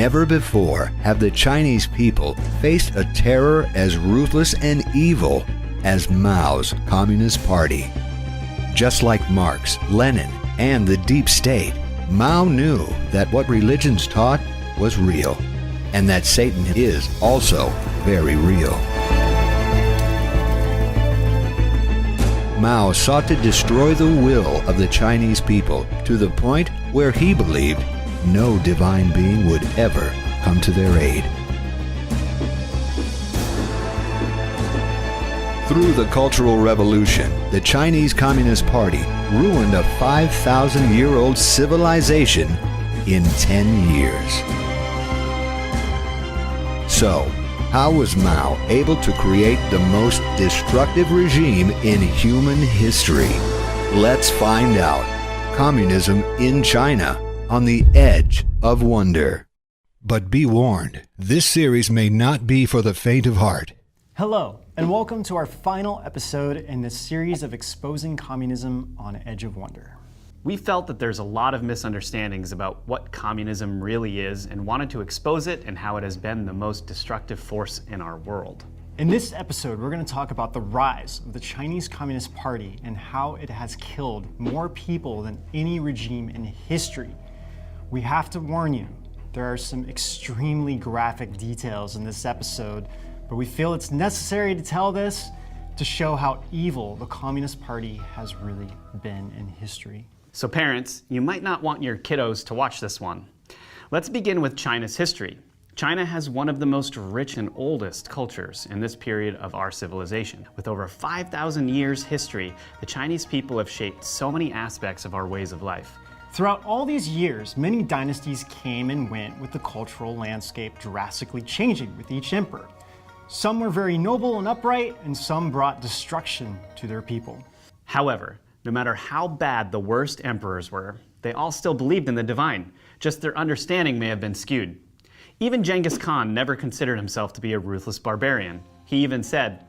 Never before have the Chinese people faced a terror as ruthless and evil as Mao's Communist Party. Just like Marx, Lenin, and the deep state, Mao knew that what religions taught was real, and that Satan is also very real. Mao sought to destroy the will of the Chinese people to the point where he believed no divine being would ever come to their aid. Through the Cultural Revolution, the Chinese Communist Party ruined a 5,000-year-old civilization in 10 years. So, how was Mao able to create the most destructive regime in human history? Let's find out. Communism in China, on the edge of wonder. But be warned, this series may not be for the faint of heart. Hello, and welcome to our final episode in this series of exposing communism on Edge of Wonder. We felt that there's a lot of misunderstandings about what communism really is and wanted to expose it and how it has been the most destructive force in our world. In this episode, we're going to talk about the rise of the Chinese Communist Party and how it has killed more people than any regime in history. We have to warn you, there are some extremely graphic details in this episode, but we feel it's necessary to tell this to show how evil the Communist Party has really been in history. So parents, you might not want your kiddos to watch this one. Let's begin with China's history. China has one of the most rich and oldest cultures in this period of our civilization. With over 5,000 years history, the Chinese people have shaped so many aspects of our ways of life. Throughout all these years, many dynasties came and went, with the cultural landscape drastically changing with each emperor. Some were very noble and upright, and some brought destruction to their people. However, no matter how bad the worst emperors were, they all still believed in the divine, just their understanding may have been skewed. Even Genghis Khan never considered himself to be a ruthless barbarian. He even said,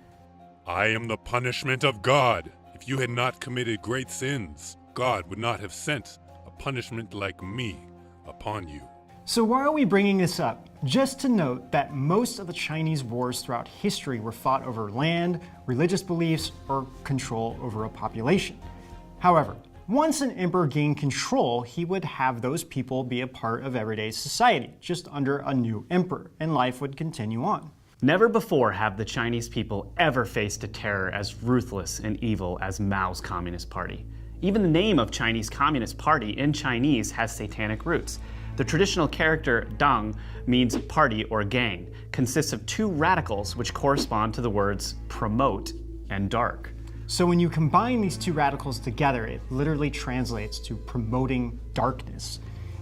"I am the punishment of God. If you had not committed great sins, God would not have sent a punishment like me upon you." So why are we bringing this up? Just to note that most of the Chinese wars throughout history were fought over land, religious beliefs, or control over a population. However, once an emperor gained control, he would have those people be a part of everyday society, just under a new emperor, and life would continue on. Never before have the Chinese people ever faced a terror as ruthless and evil as Mao's Communist Party. Even the name of Chinese Communist Party in Chinese has satanic roots. The traditional character Dang means party or gang, consists of two radicals which correspond to the words promote and dark. So when you combine these two radicals together, it literally translates to promoting darkness.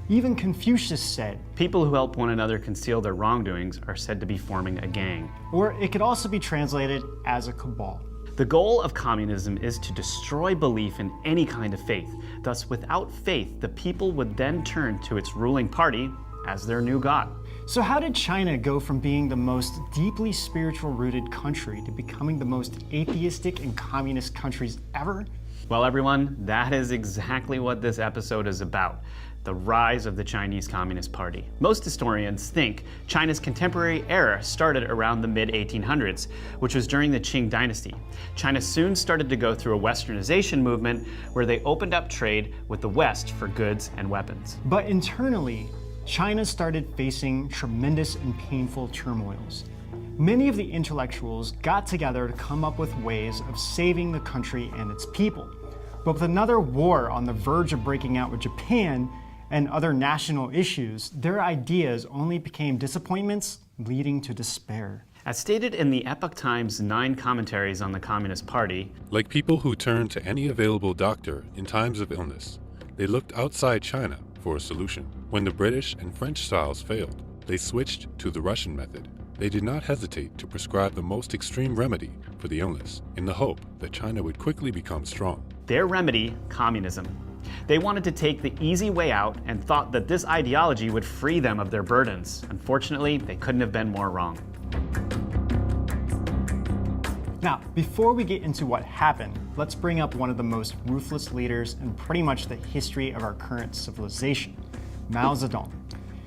Even Confucius said, "People who help one another conceal their wrongdoings are said to be forming a gang." or it could also be translated as a cabal. The goal of communism is to destroy belief in any kind of faith. Thus, without faith, the people would then turn to its ruling party as their new god. So how did China go from being the most deeply spiritual-rooted country to becoming the most atheistic and communist countries ever? Well, everyone, that is exactly what this episode is about. The rise of the Chinese Communist Party. Most historians think China's contemporary era started around the mid-1800s, which was during the Qing dynasty. China soon started to go through a westernization movement where they opened up trade with the West for goods and weapons. But internally, China started facing tremendous and painful turmoils. Many of the intellectuals got together to come up with ways of saving the country and its people. But with another war on the verge of breaking out with Japan and other national issues, their ideas only became disappointments, leading to despair. As stated in the Epoch Times 9 commentaries on the Communist Party, Like people who turned to any available doctor in times of illness, they looked outside China for a solution. When the British and French styles failed, they switched to the Russian method. They did not hesitate to prescribe the most extreme remedy for the illness in the hope that China would quickly become strong. their remedy, communism. They wanted to take the easy way out and thought that this ideology would free them of their burdens. Unfortunately, they couldn't have been more wrong. Now, before we get into what happened, let's bring up one of the most ruthless leaders in pretty much the history of our current civilization, Mao Zedong.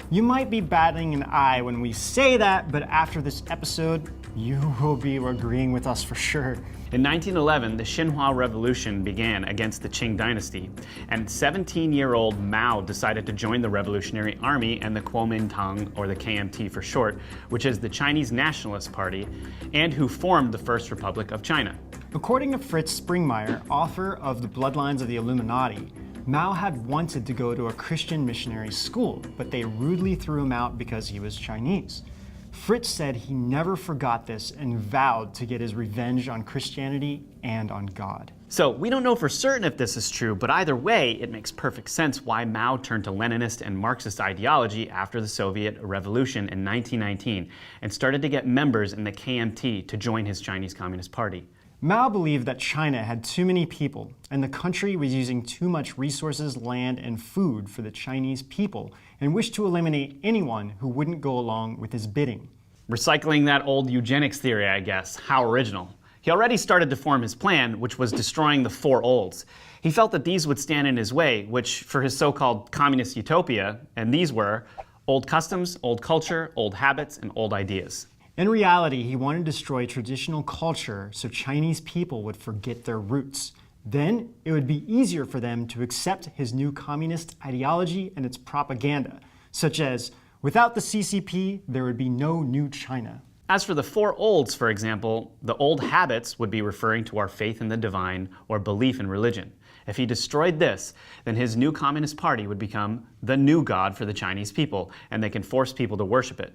You might be batting an eye when we say that, but after this episode, you will be agreeing with us for sure. In 1911, the Xinhua Revolution began against the Qing dynasty, and 17-year-old Mao decided to join the Revolutionary Army and the Kuomintang, or the KMT for short, which is the Chinese Nationalist Party, and who formed the First Republic of China. According to Fritz Springmeier, author of The Bloodlines of the Illuminati, Mao had wanted to go to a Christian missionary school, but they rudely threw him out because he was Chinese. Fritz said he never forgot this and vowed to get his revenge on Christianity and on God. So we don't know for certain if this is true, but either way, it makes perfect sense why Mao turned to Leninist and Marxist ideology after the Soviet Revolution in 1919 and started to get members in the KMT to join his Chinese Communist Party. Mao believed that China had too many people and the country was using too much resources, land, and food for the Chinese people and wished to eliminate anyone who wouldn't go along with his bidding. Recycling that old eugenics theory, I guess. How original. He already started to form his plan, which was destroying the four olds. He felt that these would stand in his way, which for his so-called communist utopia, and these were old customs, old culture, old habits, and old ideas. In reality, he wanted to destroy traditional culture so Chinese people would forget their roots. Then it would be easier for them to accept his new communist ideology and its propaganda, such as, without the CCP, there would be no new China. As for the four olds, for example, the old habits would be referring to our faith in the divine or belief in religion. If he destroyed this, then his new Communist Party would become the new God for the Chinese people, and they can force people to worship it.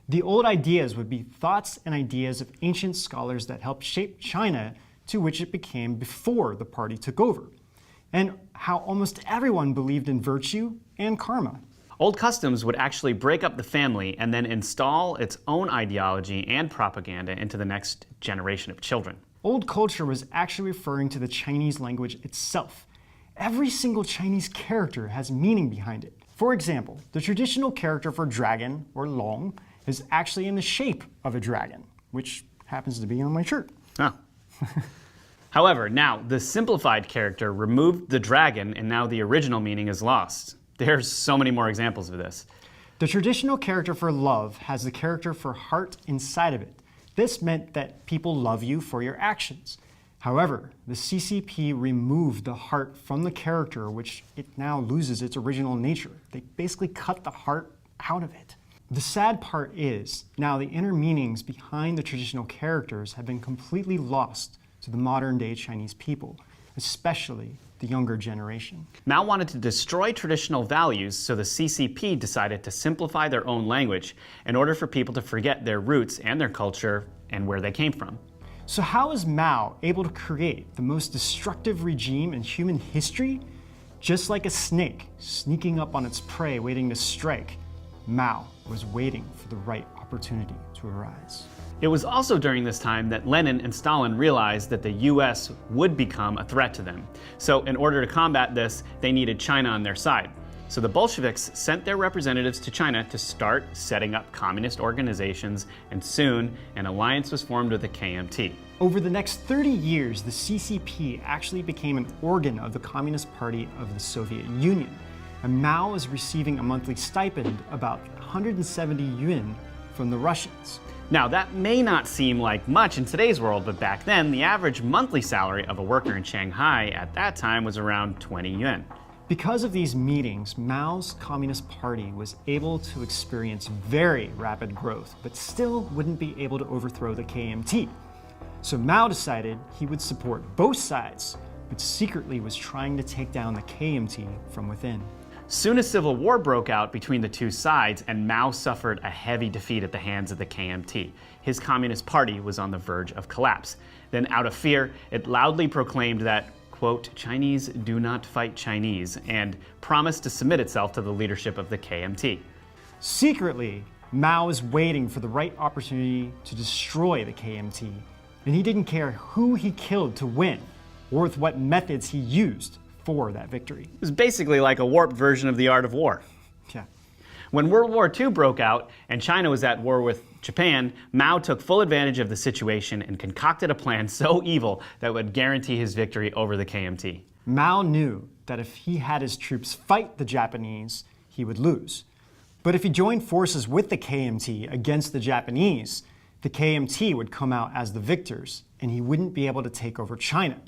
The old ideas would be thoughts and ideas of ancient scholars that helped shape China to which it became before the party took over, and how almost everyone believed in virtue and karma. Old customs would actually break up the family and then install its own ideology and propaganda into the next generation of children. Old culture was actually referring to the Chinese language itself. Every single Chinese character has meaning behind it. For example, the traditional character for dragon, or long, is actually in the shape of a dragon, which happens to be on my shirt. Oh. However, now the simplified character removed the dragon and now the original meaning is lost. There's so many more examples of this. The traditional character for love has the character for heart inside of it. This meant that people love you for your actions. However, the CCP removed the heart from the character, which it now loses its original nature. They basically cut the heart out of it. The sad part is, now the inner meanings behind the traditional characters have been completely lost to the modern day Chinese people, especially the younger generation. Mao wanted to destroy traditional values, so the CCP decided to simplify their own language in order for people to forget their roots and their culture and where they came from. So how is Mao able to create the most destructive regime in human history? Just like a snake sneaking up on its prey waiting to strike, Mao was waiting for the right opportunity to arise. It was also during this time that Lenin and Stalin realized that the US would become a threat to them. So in order to combat this, they needed China on their side. So the Bolsheviks sent their representatives to China to start setting up communist organizations, and soon an alliance was formed with the KMT. Over the next 30 years, the CCP actually became an organ of the Communist Party of the Soviet Union. And Mao was receiving a monthly stipend, about 170 yuan, from the Russians. Now, that may not seem like much in today's world, but back then, the average monthly salary of a worker in Shanghai at that time was around 20 yuan. Because of these meetings, Mao's Communist Party was able to experience very rapid growth, but still wouldn't be able to overthrow the KMT. So Mao decided he would support both sides, but secretly was trying to take down the KMT from within. Soon a civil war broke out between the two sides, and Mao suffered a heavy defeat at the hands of the KMT. His Communist Party was on the verge of collapse. Then, out of fear, it loudly proclaimed that, quote, Chinese do not fight Chinese, and promised to submit itself to the leadership of the KMT. Secretly, Mao was waiting for the right opportunity to destroy the KMT, and he didn't care who he killed to win, or with what methods he used for that victory. It was basically like a warped version of the art of war. Yeah. When World War II broke out and China was at war with Japan, Mao took full advantage of the situation and concocted a plan so evil that would guarantee his victory over the KMT. Mao knew that if he had his troops fight the Japanese, he would lose. But if he joined forces with the KMT against the Japanese, the KMT would come out as the victors, and he wouldn't be able to take over China.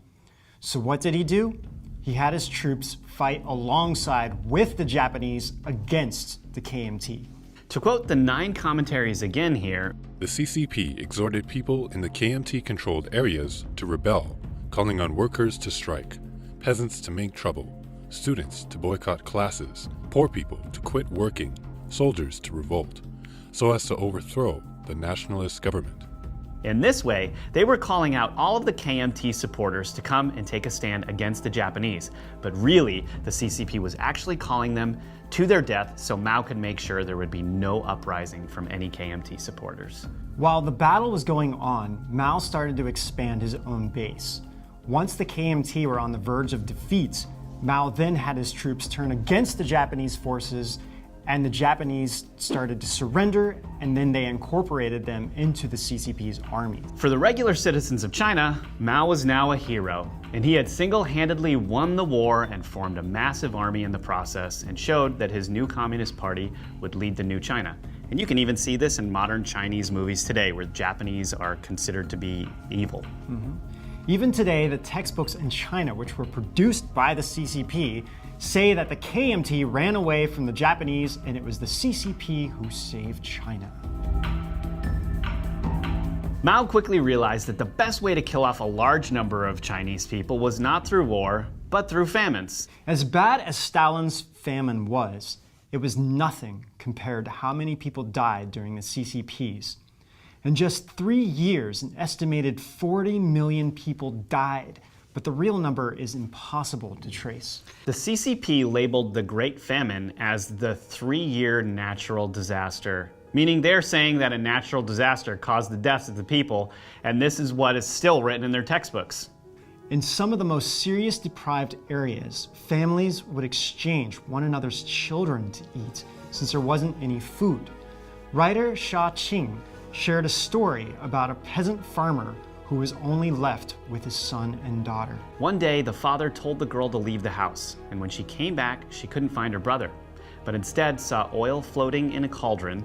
So what did he do? He had his troops fight alongside with the Japanese against the KMT. To quote the 9 commentaries again here, The CCP exhorted people in the KMT-controlled areas to rebel, calling on workers to strike, peasants to make trouble, students to boycott classes, poor people to quit working, soldiers to revolt, so as to overthrow the nationalist government. in this way, they were calling out all of the KMT supporters to come and take a stand against the Japanese. But really, the CCP was actually calling them to their death so Mao could make sure there would be no uprising from any KMT supporters. While the battle was going on, Mao started to expand his own base. Once the KMT were on the verge of defeat, Mao then had his troops turn against the Japanese forces, and the Japanese started to surrender, and then they incorporated them into the CCP's army. For the regular citizens of China, Mao was now a hero, and he had single-handedly won the war and formed a massive army in the process and showed that his new Communist Party would lead the new China. And you can even see this in modern Chinese movies today, where Japanese are considered to be evil. Even today, the textbooks in China, which were produced by the CCP, say that the KMT ran away from the Japanese and it was the CCP who saved China. Mao quickly realized that the best way to kill off a large number of Chinese people was not through war, but through famines. As bad as Stalin's famine was, it was nothing compared to how many people died during the CCP's. In just 3 years, an estimated 40 million people died, but the real number is impossible to trace. The CCP labeled the Great Famine as the 3-year natural disaster, meaning they're saying that a natural disaster caused the deaths of the people, and this is what is still written in their textbooks. In some of the most serious deprived areas, families would exchange one another's children to eat since there wasn't any food. Writer Sha Qing shared a story about a peasant farmer who was only left with his son and daughter. One day, the father told the girl to leave the house, and when she came back, she couldn't find her brother, but instead saw oil floating in a cauldron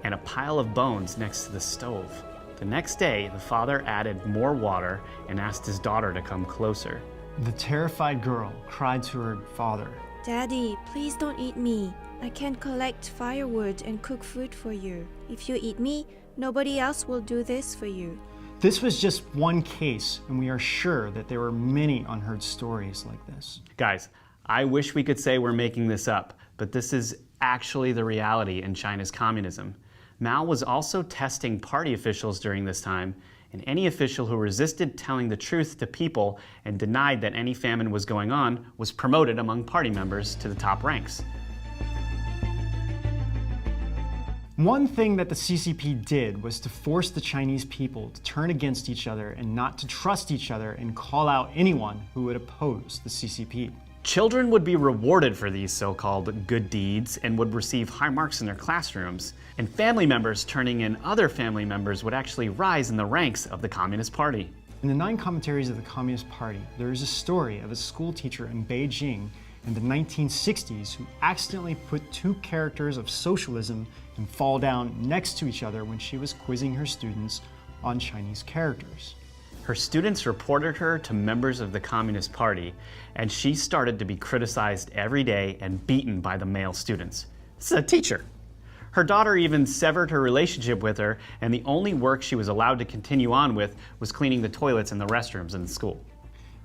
and a pile of bones next to the stove. The next day, the father added more water and asked his daughter to come closer. The terrified girl cried to her father, "Daddy, please don't eat me. I can collect firewood and cook food for you. If you eat me, nobody else will do this for you." This was just one case, and we are sure that there were many unheard stories like this. Guys, I wish we could say we're making this up, but this is actually the reality in China's communism. Mao was also testing party officials during this time, and any official who resisted telling the truth to people and denied that any famine was going on was promoted among party members to the top ranks. One thing that the CCP did was to force the Chinese people to turn against each other and not to trust each other and call out anyone who would oppose the CCP. Children would be rewarded for these so-called good deeds and would receive high marks in their classrooms. And family members turning in other family members would actually rise in the ranks of the Communist Party. In the 9 commentaries of the Communist Party, there is a story of a school teacher in Beijing in the 1960s who accidentally put 2 characters of socialism and fall down next to each other when she was quizzing her students on Chinese characters. Her students reported her to members of the Communist Party, and she started to be criticized every day and beaten by the male students. This is a teacher. Her daughter even severed her relationship with her, and the only work she was allowed to continue on with was cleaning the toilets and the restrooms in the school.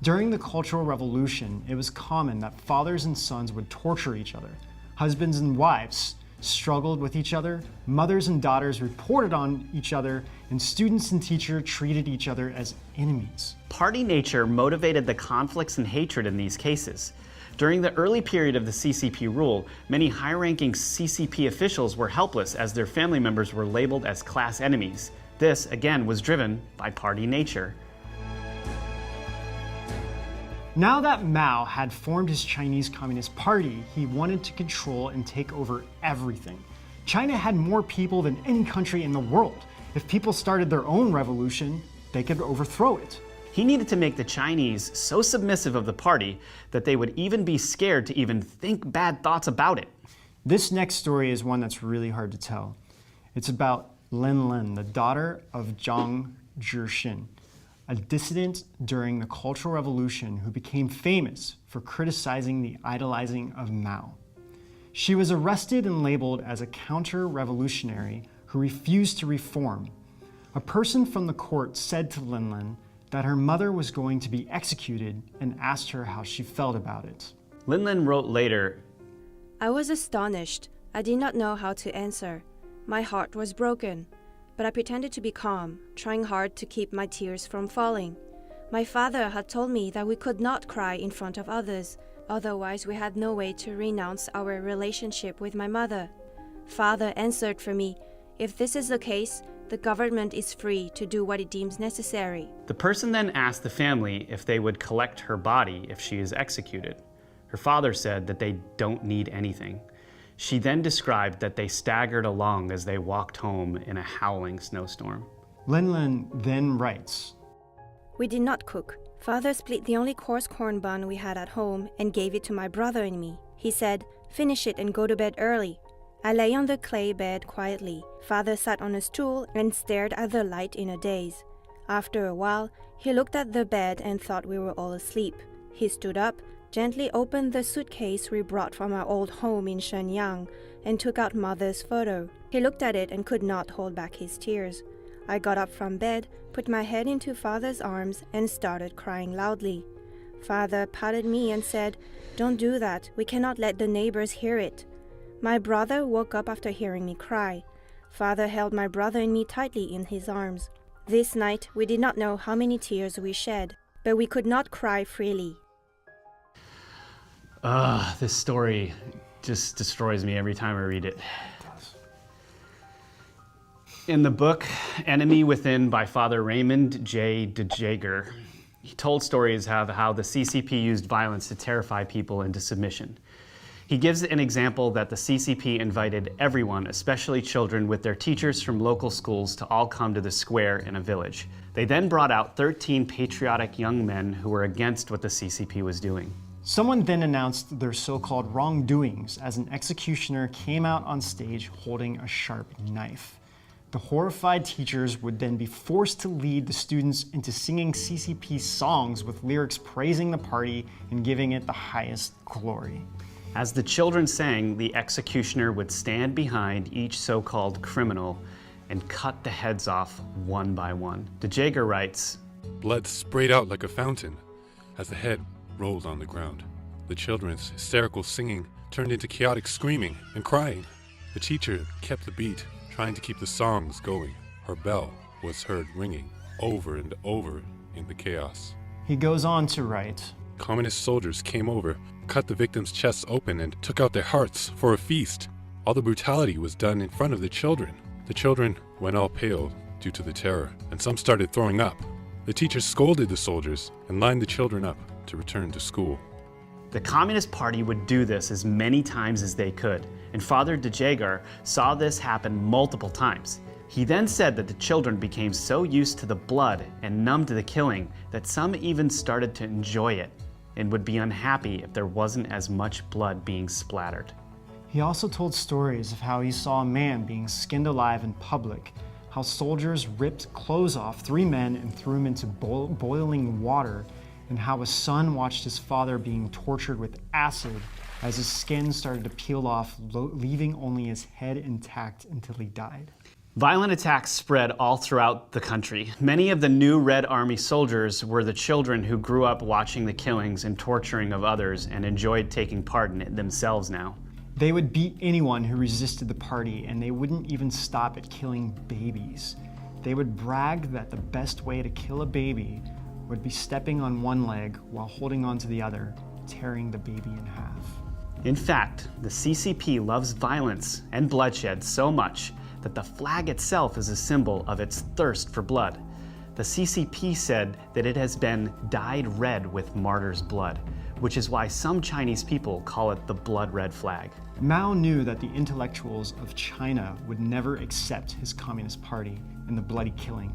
During the Cultural Revolution, it was common that fathers and sons would torture each other. Husbands and wives struggled with each other, mothers and daughters reported on each other, and students and teachers treated each other as enemies. Party nature motivated the conflicts and hatred in these cases. During the early period of the CCP rule, many high-ranking CCP officials were helpless as their family members were labeled as class enemies. This, again, was driven by party nature. Now that Mao had formed his Chinese Communist Party, he wanted to control and take over everything. China had more people than any country in the world. If people started their own revolution, they could overthrow it. He needed to make the Chinese so submissive of the party that they would even be scared to even think bad thoughts about it. This next story is one that's really hard to tell. It's about Lin Lin, the daughter of Zhang Zhixin, a dissident during the Cultural Revolution who became famous for criticizing the idolizing of Mao. She was arrested and labeled as a counter-revolutionary who refused to reform. A person from the court said to Lin Lin that her mother was going to be executed and asked her how she felt about it. Lin Lin wrote later, I was astonished. I did not know how to answer. My heart was broken, but I pretended to be calm, trying hard to keep my tears from falling. My father had told me that we could not cry in front of others, otherwise we had no way to renounce our relationship with my mother. Father answered for me, if this is the case, the government is free to do what it deems necessary. The person then asked the family if they would collect her body if she is executed. Her father said that they don't need anything. She then described that they staggered along as they walked home in a howling snowstorm. Lin Lin then writes, We did not cook. Father split the only coarse corn bun we had at home and gave it to my brother and me. He said, finish it and go to bed early. I lay on the clay bed quietly. Father sat on a stool and stared at the light in a daze. After a while, he looked at the bed and thought we were all asleep. He stood up, gently opened the suitcase we brought from our old home in Shenyang, and took out Mother's photo. He looked at it and could not hold back his tears. I got up from bed, put my head into Father's arms, and started crying loudly. Father patted me and said, Don't do that, we cannot let the neighbors hear it. My brother woke up after hearing me cry. Father held my brother and me tightly in his arms. This night, we did not know how many tears we shed, but we could not cry freely. This story just destroys me every time I read it. In the book Enemy Within by Father Raymond J. de Jager, he told stories of how the CCP used violence to terrify people into submission. He gives an example that the CCP invited everyone, especially children, with their teachers from local schools to all come to the square in a village. They then brought out 13 patriotic young men who were against what the CCP was doing. Someone then announced their so-called wrongdoings as an executioner came out on stage holding a sharp knife. The horrified teachers would then be forced to lead the students into singing CCP songs with lyrics praising the party and giving it the highest glory. As the children sang, the executioner would stand behind each so-called criminal and cut the heads off one by one. De Jager writes, Blood sprayed out like a fountain as the head rolled on the ground. The children's hysterical singing turned into chaotic screaming and crying. The teacher kept the beat, trying to keep the songs going. Her bell was heard ringing over and over in the chaos. He goes on to write, Communist soldiers came over, cut the victims' chests open, and took out their hearts for a feast. All the brutality was done in front of the children. The children went all pale due to the terror, and some started throwing up. The teachers scolded the soldiers and lined the children up to return to school. The Communist Party would do this as many times as they could, and Father de Jager saw this happen multiple times. He then said that the children became so used to the blood and numb to the killing that some even started to enjoy it and would be unhappy if there wasn't as much blood being splattered. He also told stories of how he saw a man being skinned alive in public, how soldiers ripped clothes off 3 men and threw them into boiling water, and how a son watched his father being tortured with acid as his skin started to peel off, leaving only his head intact until he died. Violent attacks spread all throughout the country. Many of the new Red Army soldiers were the children who grew up watching the killings and torturing of others and enjoyed taking part in it themselves now. They would beat anyone who resisted the party, and they wouldn't even stop at killing babies. They would brag that the best way to kill a baby would be stepping on one leg while holding onto the other, tearing the baby in half. In fact, the CCP loves violence and bloodshed so much that the flag itself is a symbol of its thirst for blood. The CCP said that it has been dyed red with martyrs' blood, which is why some Chinese people call it the blood red flag. Mao knew that the intellectuals of China would never accept his Communist Party and the bloody killing,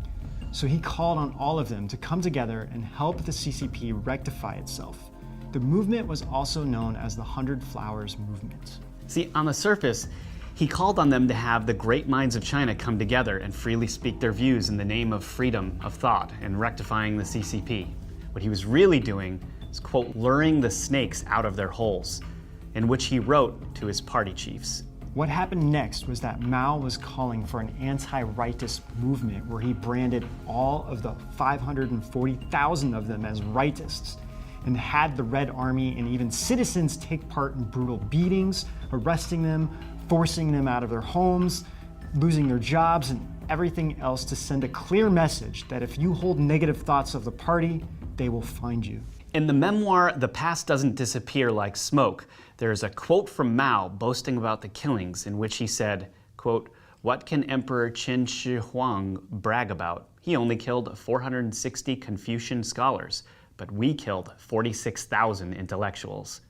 so he called on all of them to come together and help the CCP rectify itself. The movement was also known as the 100 Flowers Movement. See, on the surface, he called on them to have the great minds of China come together and freely speak their views in the name of freedom of thought and rectifying the CCP. What he was really doing is, quote, luring the snakes out of their holes, in which he wrote to his party chiefs. What happened next was that Mao was calling for an anti-rightist movement where he branded all of the 540,000 of them as rightists and had the Red Army and even citizens take part in brutal beatings, arresting them, forcing them out of their homes, losing their jobs, and everything else to send a clear message that if you hold negative thoughts of the party, they will find you. In the memoir, The Past Doesn't Disappear Like Smoke, there is a quote from Mao boasting about the killings in which he said, quote, "What can Emperor Qin Shi Huang brag about? He only killed 460 Confucian scholars, but we killed 46,000 intellectuals."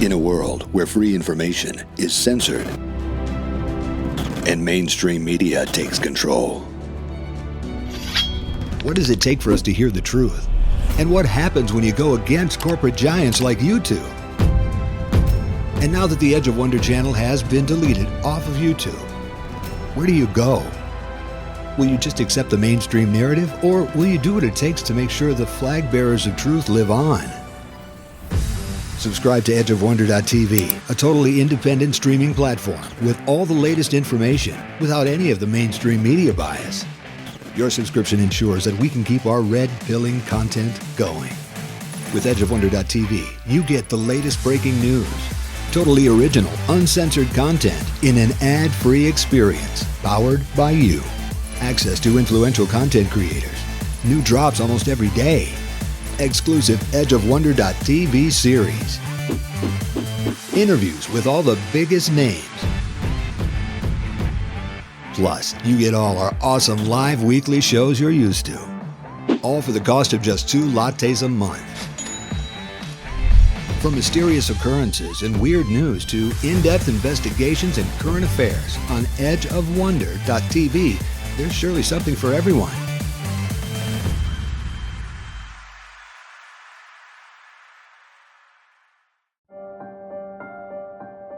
In a world where free information is censored and mainstream media takes control, what does it take for us to hear the truth? And what happens when you go against corporate giants like YouTube? And now that the Edge of Wonder channel has been deleted off of YouTube, where do you go? Will you just accept the mainstream narrative, or will you do what it takes to make sure the flag bearers of truth live on? Subscribe to edgeofwonder.tv, a totally independent streaming platform with all the latest information without any of the mainstream media bias. Your subscription ensures that we can keep our red-pilling content going. With edgeofwonder.tv, you get the latest breaking news, totally original, uncensored content in an ad-free experience powered by you. Access to influential content creators, new drops almost every day, exclusive edgeofwonder.tv series, interviews with all the biggest names. Plus, you get all our awesome live weekly shows you're used to, all for the cost of just 2 lattes a month. From mysterious occurrences and weird news to in-depth investigations and current affairs on edgeofwonder.tv, there's surely something for everyone.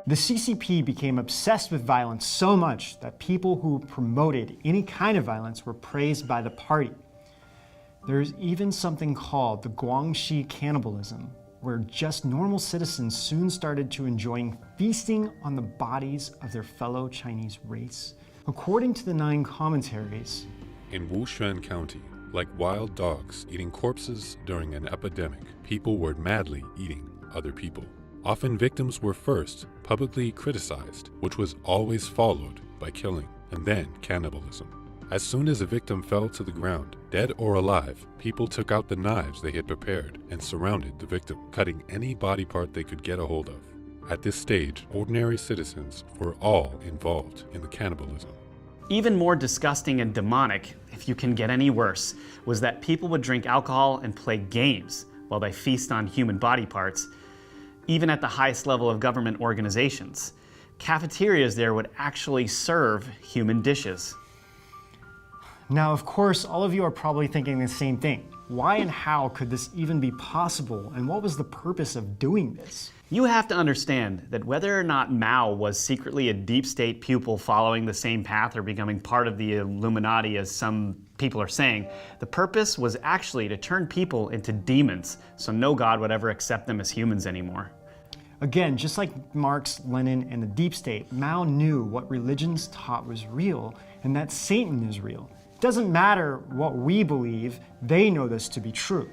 The CCP became obsessed with violence so much that people who promoted any kind of violence were praised by the party. There's even something called the Guangxi cannibalism, where just normal citizens soon started to enjoy feasting on the bodies of their fellow Chinese race. According to the 9 commentaries, In Wushan County, like wild dogs eating corpses during an epidemic, people were madly eating other people. Often victims were first publicly criticized, which was always followed by killing, and then cannibalism. As soon as a victim fell to the ground, dead or alive, people took out the knives they had prepared and surrounded the victim, cutting any body part they could get a hold of. At this stage, ordinary citizens were all involved in the cannibalism. Even more disgusting and demonic, if you can get any worse, was that people would drink alcohol and play games while they feast on human body parts, even at the highest level of government organizations. Cafeterias there would actually serve human dishes. now of course all of you are probably thinking the same thing. Why and how could this even be possible, and what was the purpose of doing this? You have to understand that whether or not Mao was secretly a deep state pupil following the same path or becoming part of the Illuminati, as some people are saying, the purpose was actually to turn people into demons, so no God would ever accept them as humans anymore. Again, just like Marx, Lenin, and the deep state, Mao knew what religions taught was real, and that Satan is real. It doesn't matter what we believe, they know this to be true.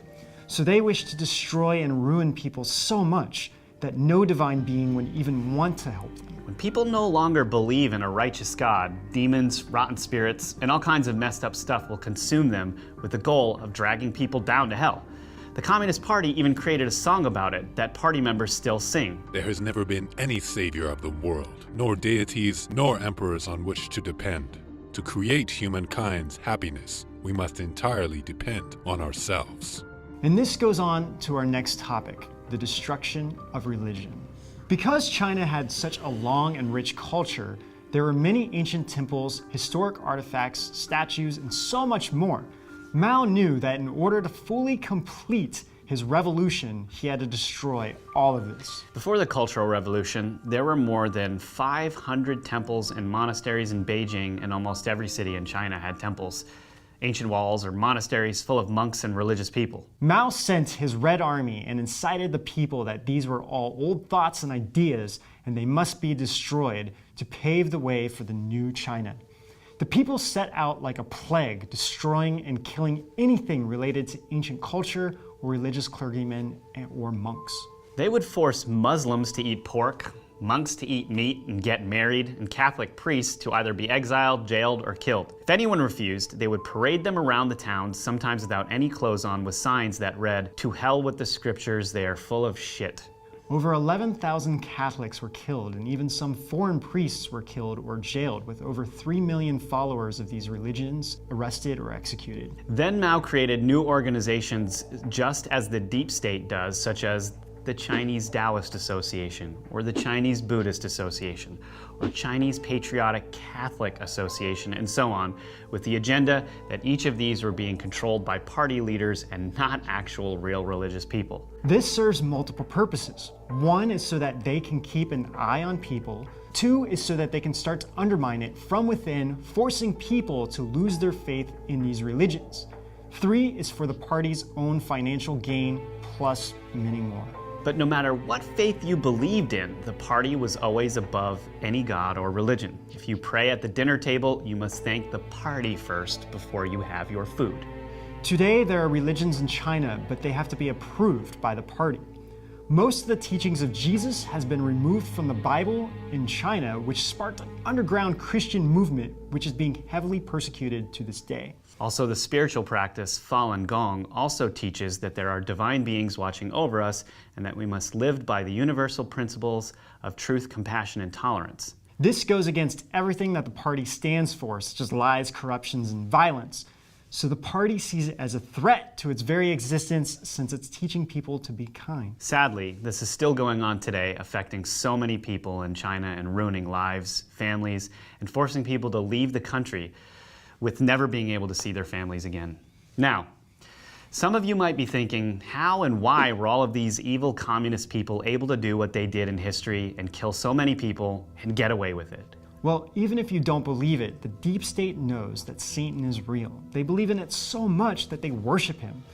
So they wish to destroy and ruin people so much that no divine being would even want to help them. When people no longer believe in a righteous God, demons, rotten spirits, and all kinds of messed up stuff will consume them with the goal of dragging people down to hell. The Communist Party even created a song about it that party members still sing. There has never been any savior of the world, nor deities, nor emperors on which to depend. To create humankind's happiness, we must entirely depend on ourselves. And this goes on to our next topic, the destruction of religion. Because China had such a long and rich culture, there were many ancient temples, historic artifacts, statues, and so much more. Mao knew that in order to fully complete his revolution, he had to destroy all of this. Before the Cultural Revolution, there were more than 500 temples and monasteries in Beijing, and almost every city in China had temples. Ancient walls or monasteries full of monks and religious people. Mao sent his Red Army and incited the people that these were all old thoughts and ideas and they must be destroyed to pave the way for the new China. The people set out like a plague, destroying and killing anything related to ancient culture or religious clergymen or monks. They would force Muslims to eat pork, monks to eat meat and get married, and Catholic priests to either be exiled, jailed, or killed. If anyone refused, they would parade them around the town, sometimes without any clothes on, with signs that read, "To hell with the scriptures, they are full of shit." Over 11,000 Catholics were killed, and even some foreign priests were killed or jailed, with over 3 million followers of these religions arrested or executed. Then Mao created new organizations just as the deep state does, such as the Chinese Taoist Association, or the Chinese Buddhist Association, or Chinese Patriotic Catholic Association, and so on, with the agenda that each of these were being controlled by party leaders and not actual real religious people. This serves multiple purposes. One is so that they can keep an eye on people. Two is so that they can start to undermine it from within, forcing people to lose their faith in these religions. Three is for the party's own financial gain, plus many more. But no matter what faith you believed in, the party was always above any god or religion. If you pray at the dinner table, you must thank the party first before you have your food. Today, there are religions in China, but they have to be approved by the party. Most of the teachings of Jesus has been removed from the Bible in China, which sparked an underground Christian movement, which is being heavily persecuted to this day. Also, the spiritual practice, Falun Gong, also teaches that there are divine beings watching over us and that we must live by the universal principles of truth, compassion, and tolerance. This goes against everything that the party stands for, such as lies, corruptions, and violence. So the party sees it as a threat to its very existence since it's teaching people to be kind. Sadly, this is still going on today, affecting so many people in China and ruining lives, families, and forcing people to leave the country with never being able to see their families again. Now, some of you might be thinking, how and why were all of these evil communist people able to do what they did in history and kill so many people and get away with it? Well, even if you don't believe it, the deep state knows that Satan is real. They believe in it so much that they worship him.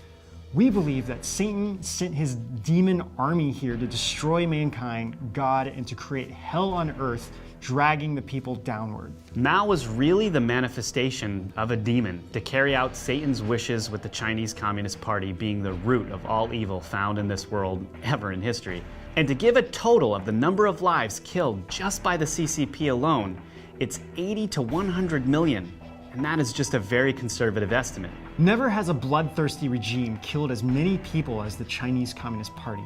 We believe that Satan sent his demon army here to destroy mankind, God, and to create hell on earth, dragging the people downward. Mao was really the manifestation of a demon to carry out Satan's wishes, with the Chinese Communist Party being the root of all evil found in this world ever in history. And to give a total of the number of lives killed just by the CCP alone, it's 80 to 100 million. And that is just a very conservative estimate. Never has a bloodthirsty regime killed as many people as the Chinese Communist Party.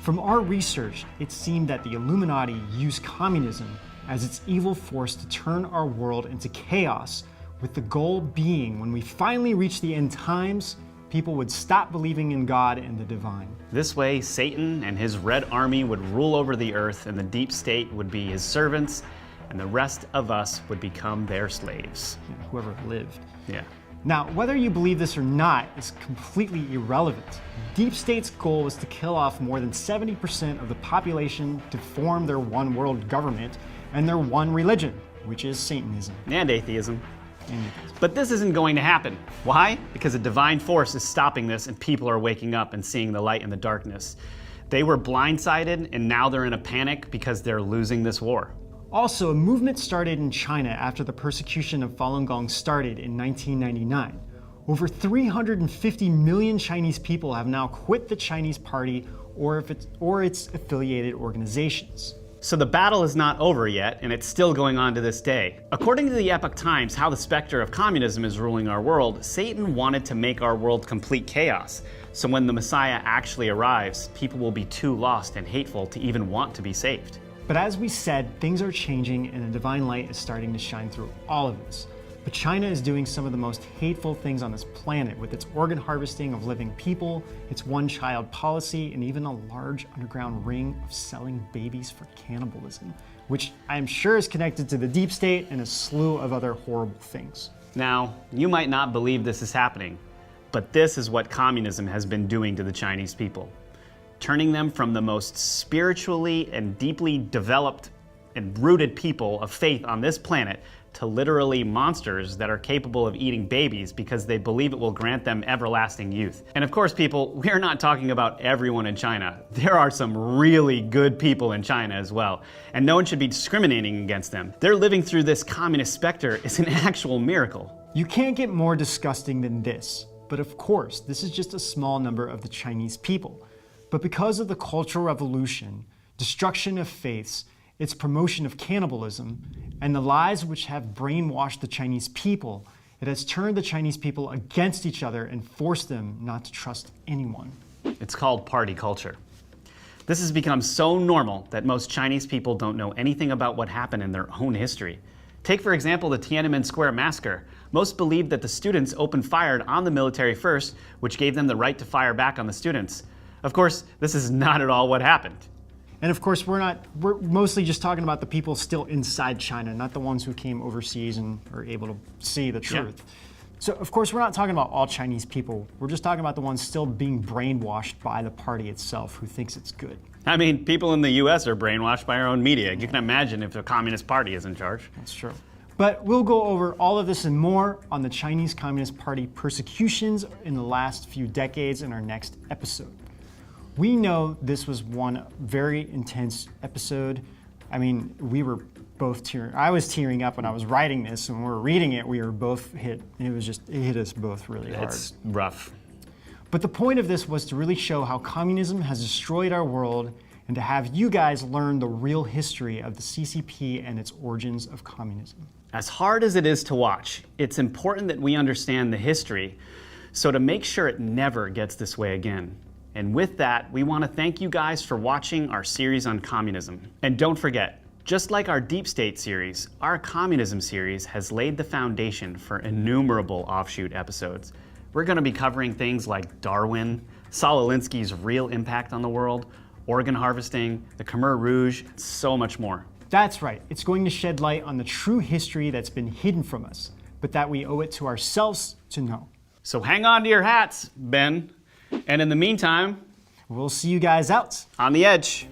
From our research, it seemed that the Illuminati used communism as its evil force to turn our world into chaos, with the goal being, when we finally reach the end times, people would stop believing in God and the divine. This way, Satan and his Red Army would rule over the earth, and the deep state would be his servants, and the rest of us would become their slaves. Whoever lived. Yeah. Now, whether you believe this or not is completely irrelevant. Deep State's goal was to kill off more than 70% of the population to form their one world government and their one religion, which is Satanism. And atheism. But this isn't going to happen. Why? Because a divine force is stopping this, and people are waking up and seeing the light in the darkness. They were blindsided, and now they're in a panic because they're losing this war. Also, a movement started in China after the persecution of Falun Gong started in 1999. Over 350 million Chinese people have now quit the Chinese Party or its affiliated organizations. So the battle is not over yet, and it's still going on to this day. According to the Epoch Times, how the specter of communism is ruling our world, Satan wanted to make our world complete chaos. So when the Messiah actually arrives, people will be too lost and hateful to even want to be saved. But as we said, things are changing and a divine light is starting to shine through all of this. But China is doing some of the most hateful things on this planet, with its organ harvesting of living people, its one-child policy, and even a large underground ring of selling babies for cannibalism, which I am sure is connected to the deep state and a slew of other horrible things. Now, you might not believe this is happening, But this is what communism has been doing to the Chinese people, turning them from the most spiritually and deeply developed and rooted people of faith on this planet to literally monsters that are capable of eating babies because they believe it will grant them everlasting youth. And of course, people, we're not talking about everyone in China. There are some really good people in China as well, and no one should be discriminating against them. They're living through this communist specter is an actual miracle. You can't get more disgusting than this. But of course, this is just a small number of the Chinese people. But because of the Cultural Revolution, destruction of faiths, its promotion of cannibalism, and the lies which have brainwashed the Chinese people, it has turned the Chinese people against each other and forced them not to trust anyone. It's called party culture. This has become so normal that most Chinese people don't know anything about what happened in their own history. Take, for example, the Tiananmen Square massacre. Most believed that the students opened fire on the military first, which gave them the right to fire back on the students. Of course, this is not at all what happened. And of course, we're mostly just talking about the people still inside China, not the ones who came overseas and are able to see the truth. Yeah. So of course, we're not talking about all Chinese people. We're just talking about the ones still being brainwashed by the party itself who thinks it's good. I mean, people in the US are brainwashed by our own media. You can imagine if the Communist Party is in charge. That's true. But we'll go over all of this and more on the Chinese Communist Party persecutions in the last few decades in our next episode. We know this was one very intense episode. I mean, we were both tearing. I was tearing up when I was writing this, and when we were reading it, we were both hit. And it hit us both really hard. It's rough. But the point of this was to really show how communism has destroyed our world and to have you guys learn the real history of the CCP and its origins of communism. As hard as it is to watch, it's important that we understand the history, so to make sure it never gets this way again. And with that, we want to thank you guys for watching our series on communism. And don't forget, just like our Deep State series, our communism series has laid the foundation for innumerable offshoot episodes. We're going to be covering things like Darwin, Saul Alinsky's real impact on the world, organ harvesting, the Khmer Rouge, and so much more. That's right. It's going to shed light on the true history that's been hidden from us, but that we owe it to ourselves to know. So hang on to your hats, Ben. And in the meantime, we'll see you guys out on the edge.